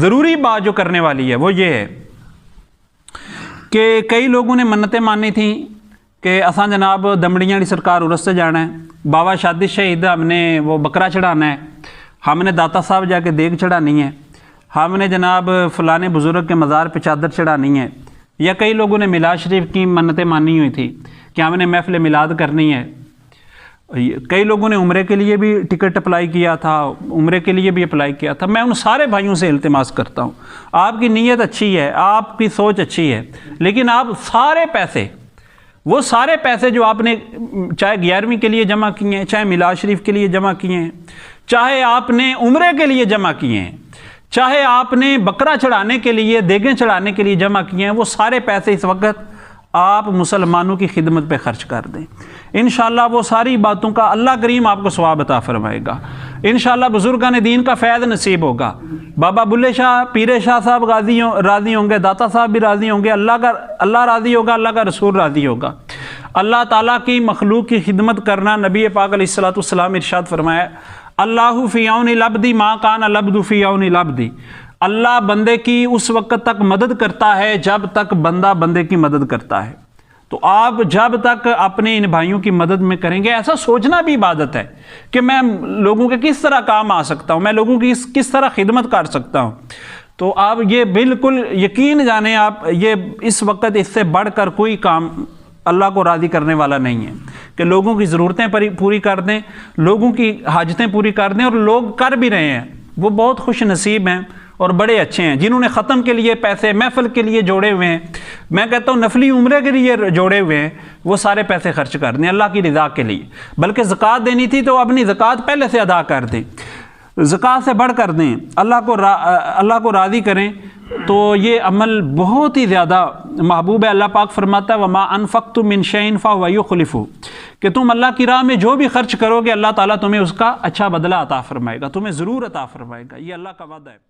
ضروری بات جو کرنے والی ہے وہ یہ ہے کہ کئی لوگوں نے منتیں مانی تھیں کہ اساں جناب دمڑیاں والی سرکار عرس سے جانا ہے، بابا شادی شہید ہم نے وہ بکرا چڑھانا ہے، ہم نے داتا صاحب جا کے دیگ چڑھانی ہے، ہم نے جناب فلانے بزرگ کے مزار پہ چادر چڑھانی ہے، یا کئی لوگوں نے میلاد شریف کی منتیں مانی ہوئی تھی کہ ہم نے محفل میلاد کرنی ہے، کئی لوگوں نے عمرے کے لیے بھی ٹکٹ اپلائی کیا تھا، عمرے کے لیے بھی اپلائی کیا تھا۔ میں ان سارے بھائیوں سے التماس کرتا ہوں، آپ کی نیت اچھی ہے، آپ کی سوچ اچھی ہے، لیکن آپ سارے پیسے، وہ سارے پیسے جو آپ نے چاہے 11ویں کے لیے جمع کیے ہیں، چاہے میلاد شریف کے لیے جمع کیے ہیں، چاہے آپ نے عمرے کے لیے جمع کیے ہیں، چاہے آپ نے بکرا چڑھانے کے لیے، دیگیں چڑھانے کے لیے جمع کیے ہیں، وہ سارے پیسے اس وقت آپ مسلمانوں کی خدمت پہ خرچ کر دیں۔ انشاءاللہ وہ ساری باتوں کا اللہ کریم آپ کو ثواب عطا فرمائے گا، انشاءاللہ بزرگان دین کا فیض نصیب ہوگا۔ بابا بلے شاہ، پیر شاہ صاحب راضی ہوں گے، داتا صاحب بھی راضی ہوں گے، اللہ راضی ہوگا، اللہ کا رسول راضی ہوگا۔ اللہ تعالیٰ کی مخلوق کی خدمت کرنا، نبی پاک علیہ الصلوۃ والسلام ارشاد فرمایا، اللہ فی عون العبد ما کان العبد فی عون العبد، اللہ بندے کی اس وقت تک مدد کرتا ہے جب تک بندہ بندے کی مدد کرتا ہے۔ تو آپ جب تک اپنے ان بھائیوں کی مدد میں کریں گے، ایسا سوچنا بھی عبادت ہے کہ میں لوگوں کے کس طرح کام آ سکتا ہوں، میں لوگوں کی کس طرح خدمت کر سکتا ہوں۔ تو آپ یہ بالکل یقین جانیں، آپ یہ اس وقت اس سے بڑھ کر کوئی کام اللہ کو راضی کرنے والا نہیں ہے کہ لوگوں کی ضرورتیں پوری کر دیں، لوگوں کی حاجتیں پوری کر دیں، اور لوگ کر بھی رہے ہیں، وہ بہت خوش نصیب ہیں اور بڑے اچھے ہیں جنہوں نے ختم کے لیے پیسے محفل کے لیے جوڑے ہوئے ہیں، میں کہتا ہوں نفلی عمرے کے لیے جوڑے ہوئے ہیں، وہ سارے پیسے خرچ کر دیں اللہ کی رضا کے لیے، بلکہ زکوٰۃ دینی تھی تو اپنی زکوٰۃ پہلے سے ادا کر دیں، زکوٰۃ سے بڑھ کر دیں، اللہ کو راضی کریں، تو یہ عمل بہت ہی زیادہ محبوب ہے۔ اللہ پاک فرماتا ہے وَمَا أَنفَقْتُم مِّن شَيْءٍ فَهُوَ يُخْلِفُهُ، کہ تم اللہ کی راہ میں جو بھی خرچ کرو گے اللہ تعالیٰ تمہیں اس کا اچھا بدلہ عطا فرمائے گا، تمہیں ضرور عطا فرمائے گا، یہ اللہ کا وعدہ ہے۔